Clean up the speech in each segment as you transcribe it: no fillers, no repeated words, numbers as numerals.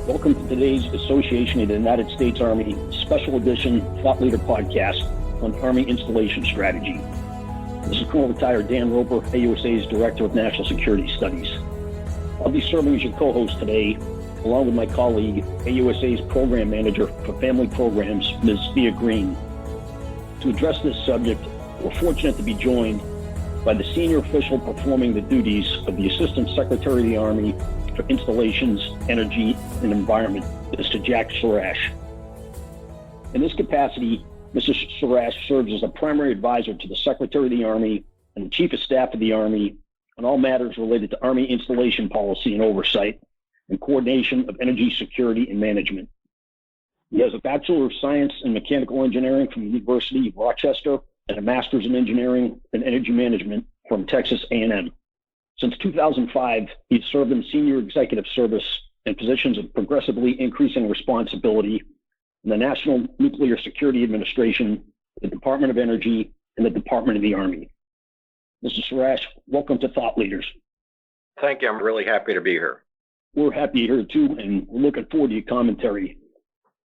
Welcome to today's Association of the United States Army Special Edition Thought Leader Podcast on Army Installation Strategy. This is Colonel Retired Dan Roper, AUSA's Director of National Security Studies. I'll be serving as your co-host today, along with my colleague, AUSA's Program Manager for Family Programs, Ms. Thea Green. To address this subject, we're fortunate to be joined by the senior official performing the duties of the Assistant Secretary of the Army for Installations, Energy, and Environment, Mr. Jack Surash. In this capacity, Mr. Surash serves as a primary advisor to the Secretary of the Army and the Chief of Staff of the Army on all matters related to Army installation policy and oversight and coordination of energy security and management. He has a Bachelor of Science in Mechanical Engineering from the University of Rochester and a Master's in Engineering and Energy Management from Texas A&M. Since 2005, he's served in senior executive service in positions of progressively increasing responsibility in the National Nuclear Security Administration, the Department of Energy, and the Department of the Army. Mr. Surash, welcome to Thought Leaders. Thank you. I'm really happy to be here. We're happy you're here too, and we're looking forward to your commentary.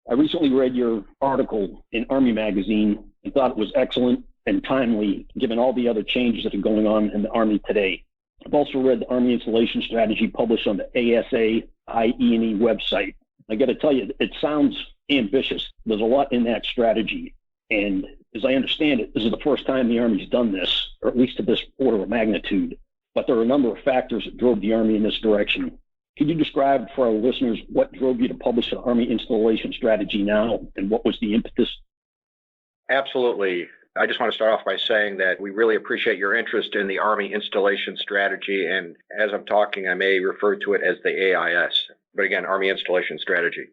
I recently read your article in Army Magazine and thought it was excellent and timely, given all the other changes that are going on in the Army today. I've also read the Army Installation Strategy published on the ASA IE&E website. I got to tell you, it sounds ambitious. There's a lot in that strategy. And as I understand it, this is the first time the Army's done this, or at least to this order of magnitude. But there are a number of factors that drove the Army in this direction. Could you describe for our listeners what drove you to publish the Army Installation Strategy now, and what was the impetus? Absolutely. I just want to start off by saying that we really appreciate your interest in the Army Installation Strategy, and as I'm talking, I may refer to it as the AIS, but again, Army Installation Strategy.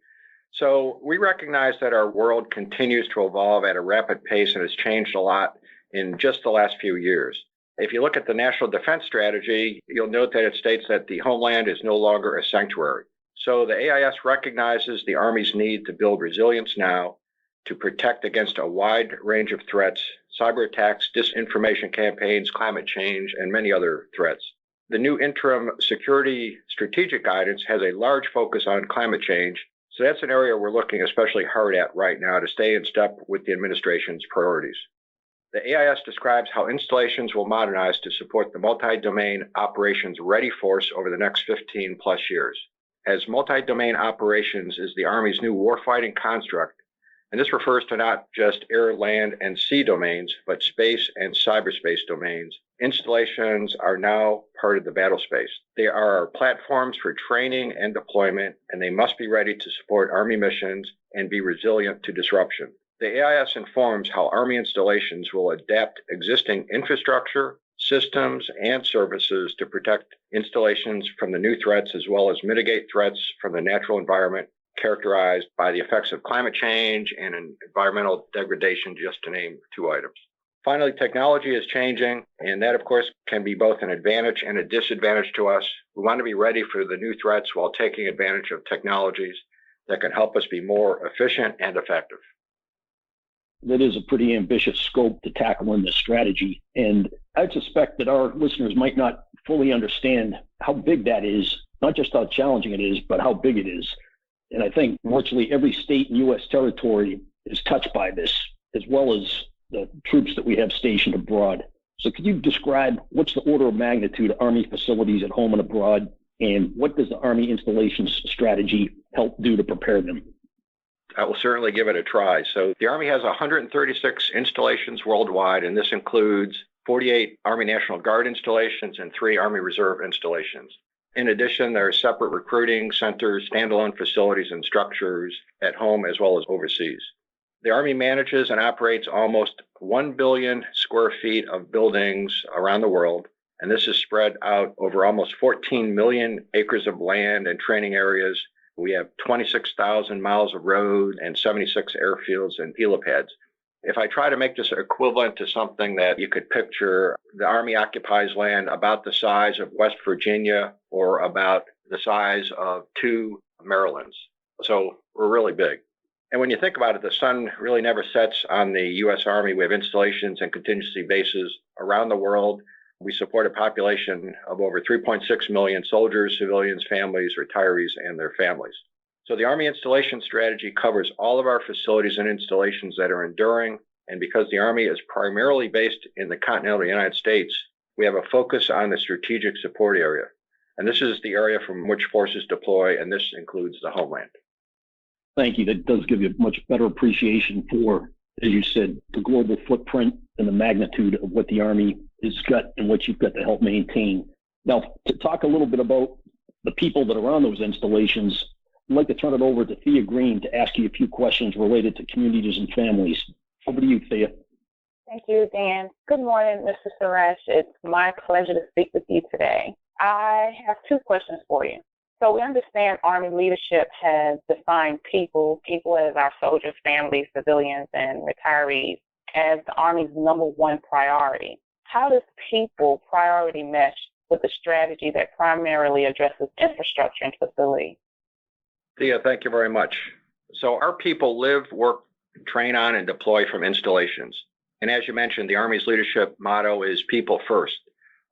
So we recognize that our world continues to evolve at a rapid pace and has changed a lot in just the last few years. If you look at the National Defense Strategy, you'll note that it states that the homeland is no longer a sanctuary. So the AIS recognizes the Army's need to build resilience now, to protect against a wide range of threats, cyber attacks, disinformation campaigns, climate change, and many other threats. The new interim security strategic guidance has a large focus on climate change, so that's an area we're looking especially hard at right now to stay in step with the administration's priorities. The AIS describes how installations will modernize to support the multi-domain operations ready force over the next 15 plus years. As multi-domain operations is the Army's new warfighting construct, and this refers to not just air, land, and sea domains, but space and cyberspace domains. Installations are now part of the battle space. They are platforms for training and deployment, and they must be ready to support Army missions and be resilient to disruption. The AIS informs how Army installations will adapt existing infrastructure, systems, and services to protect installations from the new threats, as well as mitigate threats from the natural environment characterized by the effects of climate change and environmental degradation, just to name two items. Finally, technology is changing, and that, of course, can be both an advantage and a disadvantage to us. We want to be ready for the new threats while taking advantage of technologies that can help us be more efficient and effective. That is a pretty ambitious scope to tackle in this strategy, and I suspect that our listeners might not fully understand how big that is, not just how challenging it is, but how big it is. And I think virtually every state and U.S. territory is touched by this, as well as the troops that we have stationed abroad. So could you describe what's the order of magnitude of Army facilities at home and abroad, and what does the Army Installations Strategy help do to prepare them? I will certainly give it a try. So the Army has 136 installations worldwide, and this includes 48 Army National Guard installations and 3 Army Reserve installations. In addition, there are separate recruiting centers, standalone facilities, and structures at home as well as overseas. The Army manages and operates almost 1 billion square feet of buildings around the world, and this is spread out over almost 14 million acres of land and training areas. We have 26,000 miles of road and 76 airfields and helipads. If I try to make this equivalent to something that you could picture, the Army occupies land about the size of West Virginia or about the size of 2 Marylands. So we're really big. And when you think about it, the sun really never sets on the U.S. Army. We have installations and contingency bases around the world. We support a population of over 3.6 million soldiers, civilians, families, retirees, and their families. So the Army installation strategy covers all of our facilities and installations that are enduring. And because the Army is primarily based in the continental United States, we have a focus on the strategic support area. And this is the area from which forces deploy, and this includes the homeland. Thank you. That does give you a much better appreciation for, as you said, the global footprint and the magnitude of what the Army has got and what you've got to help maintain. Now, to talk a little bit about the people that are on those installations, I'd like to turn it over to Thea Green to ask you a few questions related to communities and families. Over to you, Thea. Thank you, Dan. Good morning, Mr. Surash. It's my pleasure to speak with you today. I have two questions for you. So we understand Army leadership has defined people as our soldiers, families, civilians, and retirees, as the Army's number one priority. How does people priority mesh with the strategy that primarily addresses infrastructure and facilities? Thea, thank you very much. So our people live, work, train on, and deploy from installations. And as you mentioned, the Army's leadership motto is people first.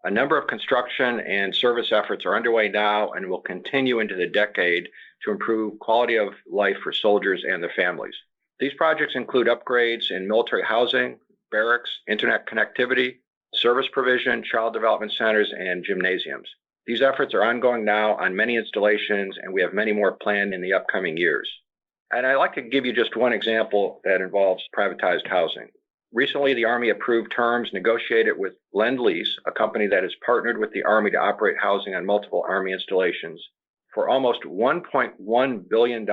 A number of construction and service efforts are underway now and will continue into the decade to improve quality of life for soldiers and their families. These projects include upgrades in military housing, barracks, internet connectivity, service provision, child development centers, and gymnasiums. These efforts are ongoing now on many installations, and we have many more planned in the upcoming years. And I'd like to give you just one example that involves privatized housing. Recently, the Army approved terms negotiated with Lend-Lease, a company that has partnered with the Army to operate housing on multiple Army installations, for almost $1.1 billion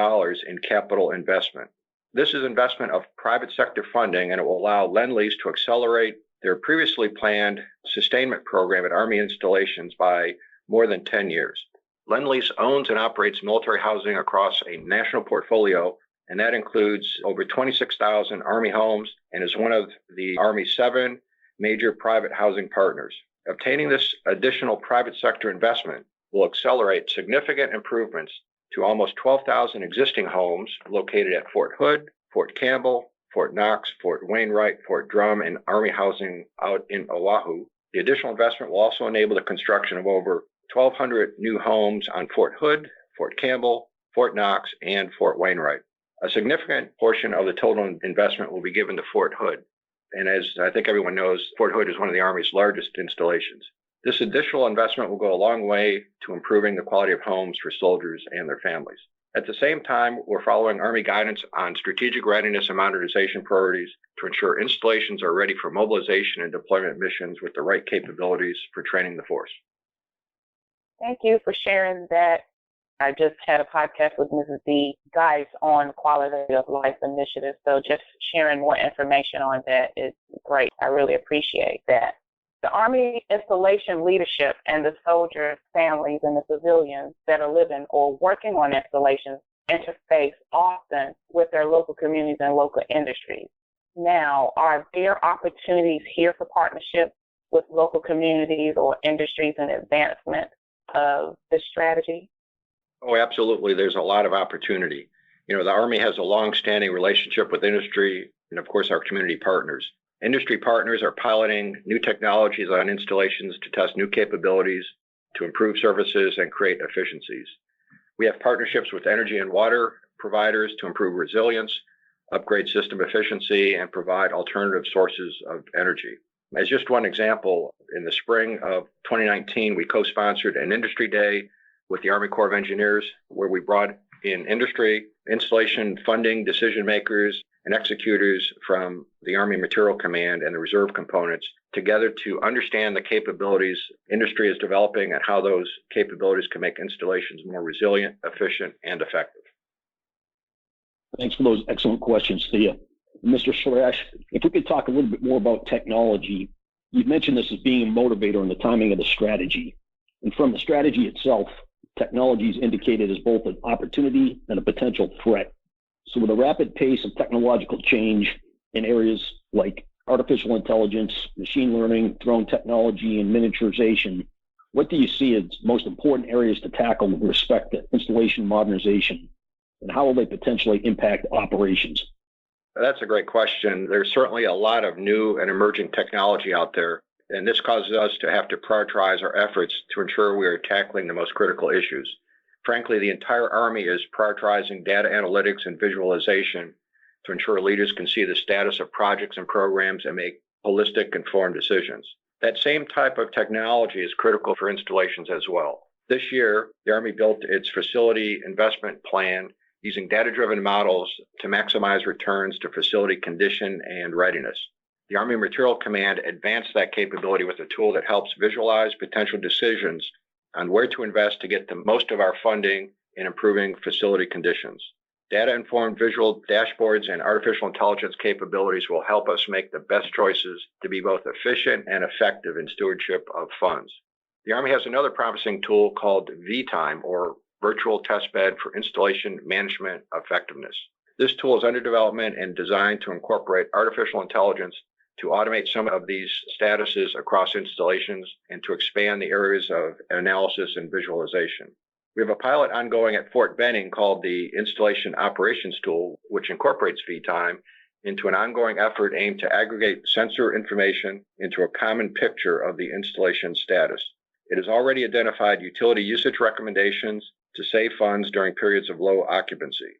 in capital investment. This is investment of private sector funding, and it will allow Lend-Lease to accelerate their previously planned sustainment program at Army installations by more than 10 years. Lend-Lease owns and operates military housing across a national portfolio, and that includes over 26,000 Army homes and is one of the Army's 7 major private housing partners. Obtaining this additional private sector investment will accelerate significant improvements to almost 12,000 existing homes located at Fort Hood, Fort Campbell, Fort Knox, Fort Wainwright, Fort Drum, and Army housing out in Oahu. The additional investment will also enable the construction of over 1,200 new homes on Fort Hood, Fort Campbell, Fort Knox, and Fort Wainwright. A significant portion of the total investment will be given to Fort Hood. And as I think everyone knows, Fort Hood is one of the Army's largest installations. This additional investment will go a long way to improving the quality of homes for soldiers and their families. At the same time, we're following Army guidance on strategic readiness and modernization priorities to ensure installations are ready for mobilization and deployment missions with the right capabilities for training the force. Thank you for sharing that. I just had a podcast with Mrs. D. Guys on quality of life initiative. So just sharing more information on that is great. I really appreciate that. The Army installation leadership and the soldiers, families, and the civilians that are living or working on installations interface often with their local communities and local industries. Now, are there opportunities here for partnership with local communities or industries in advancement of this strategy? Oh, absolutely. There's a lot of opportunity. The Army has a long-standing relationship with industry and, of course, our community partners. Industry partners are piloting new technologies on installations to test new capabilities, to improve services, and create efficiencies. We have partnerships with energy and water providers to improve resilience, upgrade system efficiency, and provide alternative sources of energy. As just one example, in the spring of 2019, we co-sponsored an industry day with the Army Corps of Engineers, where we brought in industry, installation funding, decision makers, and executors from the Army Material Command and the reserve components together to understand the capabilities industry is developing and how those capabilities can make installations more resilient, efficient, and effective. Thanks for those excellent questions, Thea. Mr. Surash, if we could talk a little bit more about technology. You've mentioned this as being a motivator in the timing of the strategy. And from the strategy itself, technology is indicated as both an opportunity and a potential threat. So with a rapid pace of technological change in areas like artificial intelligence, machine learning, drone technology, and miniaturization, what do you see as most important areas to tackle with respect to installation modernization, and how will they potentially impact operations? That's a great question. There's certainly a lot of new and emerging technology out there, and this causes us to have to prioritize our efforts to ensure we are tackling the most critical issues. Frankly, the entire Army is prioritizing data analytics and visualization to ensure leaders can see the status of projects and programs and make holistic, informed decisions. That same type of technology is critical for installations as well. This year, the Army built its facility investment plan using data-driven models to maximize returns to facility condition and readiness. The Army Materiel Command advanced that capability with a tool that helps visualize potential decisions on where to invest to get the most of our funding in improving facility conditions. Data-informed visual dashboards and artificial intelligence capabilities will help us make the best choices to be both efficient and effective in stewardship of funds. The Army has another promising tool called VTime, or Virtual Testbed for Installation Management Effectiveness. This tool is under development and designed to incorporate artificial intelligence to automate some of these statuses across installations and to expand the areas of analysis and visualization. We have a pilot ongoing at Fort Benning called the Installation Operations Tool, which incorporates VTime into an ongoing effort aimed to aggregate sensor information into a common picture of the installation status. It has already identified utility usage recommendations to save funds during periods of low occupancy.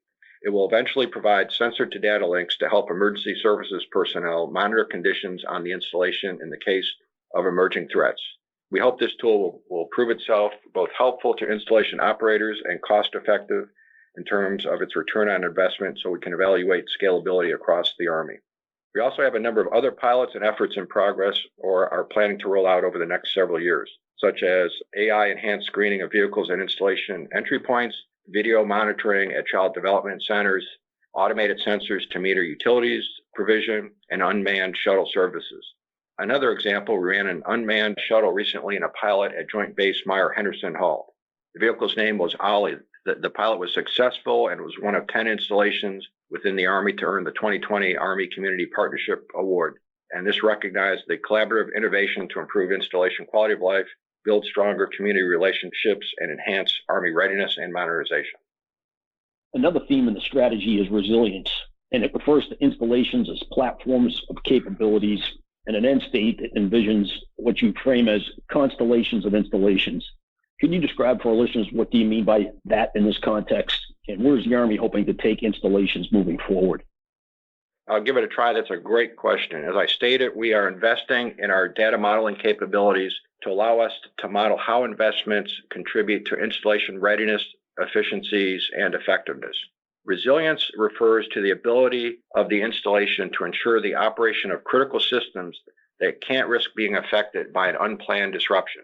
It will eventually provide sensor-to-data links to help emergency services personnel monitor conditions on the installation in the case of emerging threats. We hope this tool will prove itself both helpful to installation operators and cost-effective in terms of its return on investment so we can evaluate scalability across the Army. We also have a number of other pilots and efforts in progress or are planning to roll out over the next several years, such as AI-enhanced screening of vehicles and installation entry points, video monitoring at child development centers, automated sensors to meter utilities provision, and unmanned shuttle services. Another example, we ran an unmanned shuttle recently in a pilot at Joint Base Meyer-Henderson Hall. The vehicle's name was Ollie. The pilot was successful and was one of 10 installations within the Army to earn the 2020 Army Community Partnership Award. And this recognized the collaborative innovation to improve installation quality of life, build stronger community relationships, and enhance Army readiness and modernization. Another theme in the strategy is resilience, and it refers to installations as platforms of capabilities and an end state that envisions what you frame as constellations of installations. Can you describe for our listeners what do you mean by that in this context, and where's the Army hoping to take installations moving forward? I'll give it a try. That's a great question. As I stated, we are investing in our data modeling capabilities to allow us to model how investments contribute to installation readiness, efficiencies, and effectiveness. Resilience refers to the ability of the installation to ensure the operation of critical systems that can't risk being affected by an unplanned disruption.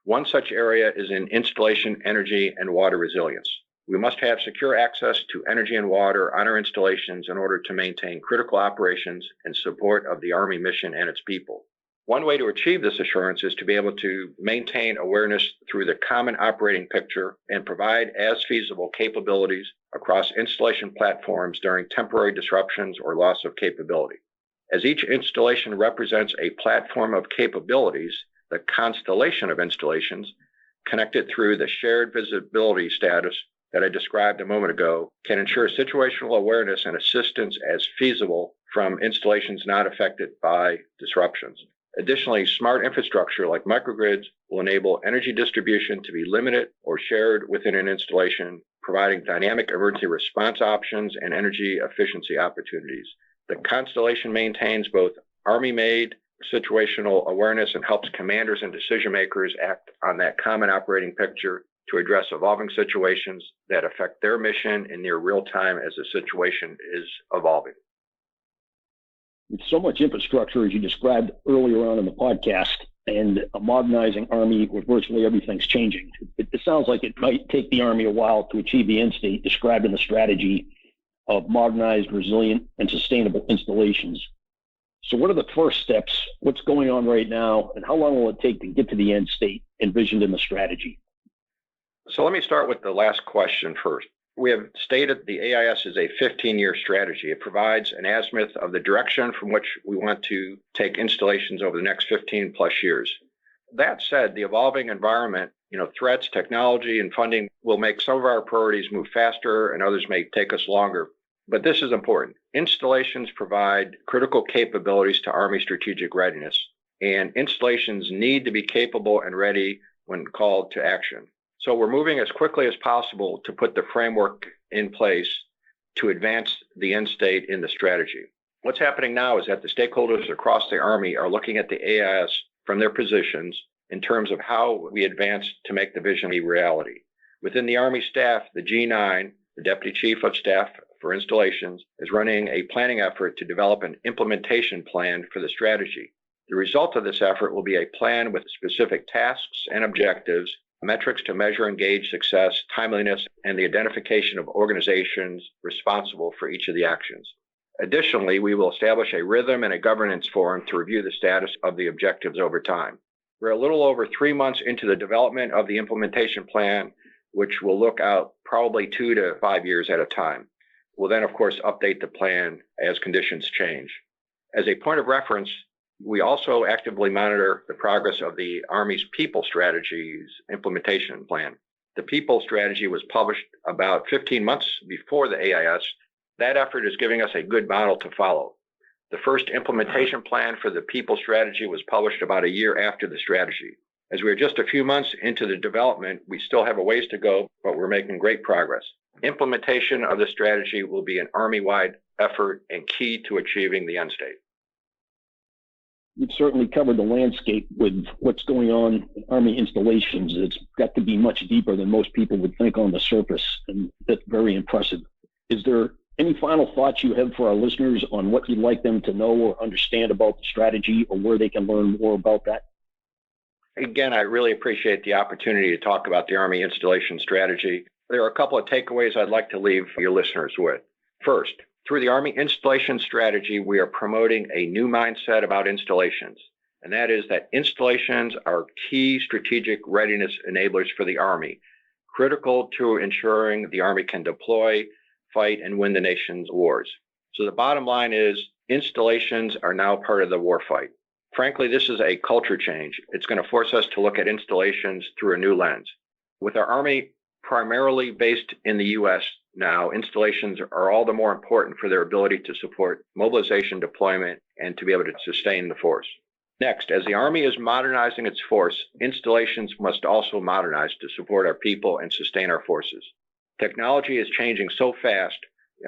One such area is in installation energy and water resilience. We must have secure access to energy and water on our installations in order to maintain critical operations and support of the Army mission and its people. One way to achieve this assurance is to be able to maintain awareness through the common operating picture and provide, as feasible, capabilities across installation platforms during temporary disruptions or loss of capability. As each installation represents a platform of capabilities, the constellation of installations, connected through the shared visibility status that I described a moment ago, can ensure situational awareness and assistance as feasible from installations not affected by disruptions. Additionally, smart infrastructure like microgrids will enable energy distribution to be limited or shared within an installation, providing dynamic emergency response options and energy efficiency opportunities. The constellation maintains both Army-made situational awareness and helps commanders and decision makers act on that common operating picture to address evolving situations that affect their mission in near real time as the situation is evolving. With so much infrastructure, as you described earlier on in the podcast, and a modernizing Army where virtually everything's changing, it sounds like it might take the Army a while to achieve the end state described in the strategy of modernized, resilient, and sustainable installations. So what are the first steps? What's going on right now? And how long will it take to get to the end state envisioned in the strategy? So let me start with the last question first. We have stated the AIS is a 15-year strategy. It provides an azimuth of the direction from which we want to take installations over the next 15 plus years. That said, the evolving environment, threats, technology, and funding will make some of our priorities move faster and others may take us longer. But this is important. Installations provide critical capabilities to Army strategic readiness, and installations need to be capable and ready when called to action. So we're moving as quickly as possible to put the framework in place to advance the end state in the strategy. What's happening now is that the stakeholders across the Army are looking at the AIS from their positions in terms of how we advance to make the vision a reality. Within the Army staff, the G9, the Deputy Chief of Staff for Installations, is running a planning effort to develop an implementation plan for the strategy. The result of this effort will be a plan with specific tasks and objectives, metrics to measure and gauge success, timeliness, and the identification of organizations responsible for each of the actions. Additionally, we will establish a rhythm and a governance forum to review the status of the objectives over time. We're a little over 3 months into the development of the implementation plan, which will look out probably 2 to 5 years at a time. We'll then, of course, update the plan as conditions change. As a point of reference, we also actively monitor the progress of the Army's People Strategy's implementation plan. The People Strategy was published about 15 months before the AIS. That effort is giving us a good model to follow. The first implementation plan for the People Strategy was published about a year after the strategy. As we are just a few months into the development, we still have a ways to go, but we're making great progress. Implementation of the strategy will be an Army-wide effort and key to achieving the end state. You've certainly covered the landscape with what's going on in Army installations. It's got to be much deeper than most people would think on the surface, and that's very impressive. Is there any final thoughts you have for our listeners on what you'd like them to know or understand about the strategy, or where they can learn more about that? Again, I really appreciate the opportunity to talk about the Army installation strategy. There are a couple of takeaways I'd like to leave your listeners with. First, through the Army installation strategy, we are promoting a new mindset about installations, and that is that installations are key strategic readiness enablers for the Army, critical to ensuring the Army can deploy, fight, and win the nation's wars. So the bottom line is installations are now part of the warfight. Frankly, this is a culture change. It's going to force us to look at installations through a new lens. With our Army primarily based in the U.S. now, installations are all the more important for their ability to support mobilization, deployment, and to be able to sustain the force. Next, as the Army is modernizing its force, installations must also modernize to support our people and sustain our forces. Technology is changing so fast,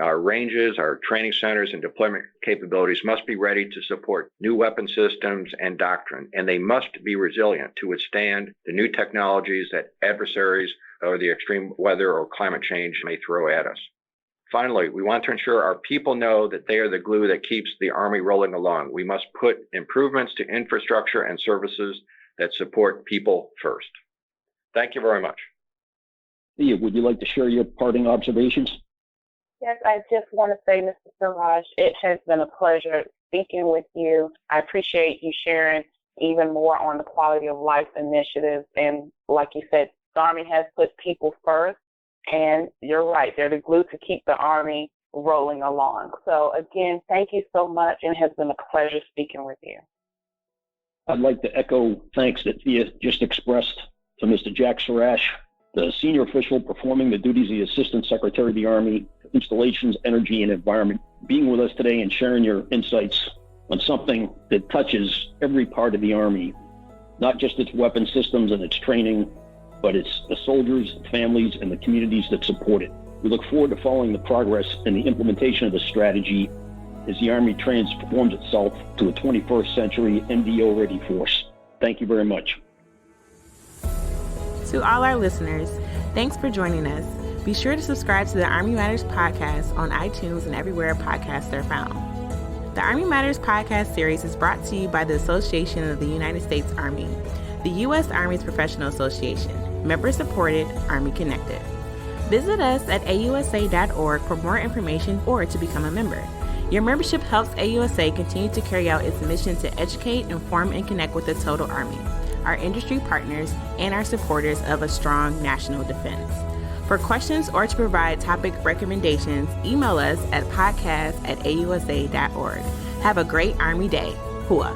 our ranges, our training centers, and deployment capabilities must be ready to support new weapon systems and doctrine, and they must be resilient to withstand the new technologies that adversaries or the extreme weather or climate change may throw at us. Finally, we want to ensure our people know that they are the glue that keeps the Army rolling along. We must put improvements to infrastructure and services that support people first. Thank you very much. Thea, would you like to share your parting observations? Yes, I just want to say, Mr. Surash, it has been a pleasure speaking with you. I appreciate you sharing even more on the quality of life initiatives. And like you said, the Army has put people first. And you're right, they're the glue to keep the Army rolling along. So again, thank you so much, and it has been a pleasure speaking with you. I'd like to echo thanks that Thea just expressed to Mr. Jack Surash, the senior official performing the duties of the Assistant Secretary of the Army, Installations, Energy, and Environment, being with us today and sharing your insights on something that touches every part of the Army, not just its weapon systems and its training, but it's the soldiers, families, and the communities that support it. We look forward to following the progress and the implementation of the strategy as the Army transforms itself to a 21st century MDO-ready force. Thank you very much. To all our listeners, thanks for joining us. Be sure to subscribe to the Army Matters podcast on iTunes and everywhere podcasts are found. The Army Matters podcast series is brought to you by the Association of the United States Army, the U.S. Army's professional association, member-supported, Army-connected. Visit us at AUSA.org for more information or to become a member. Your membership helps AUSA continue to carry out its mission to educate, inform, and connect with the total Army, our industry partners, and our supporters of a strong national defense. For questions or to provide topic recommendations, email us at podcast@ausa.org. Have a great Army Day. Hua.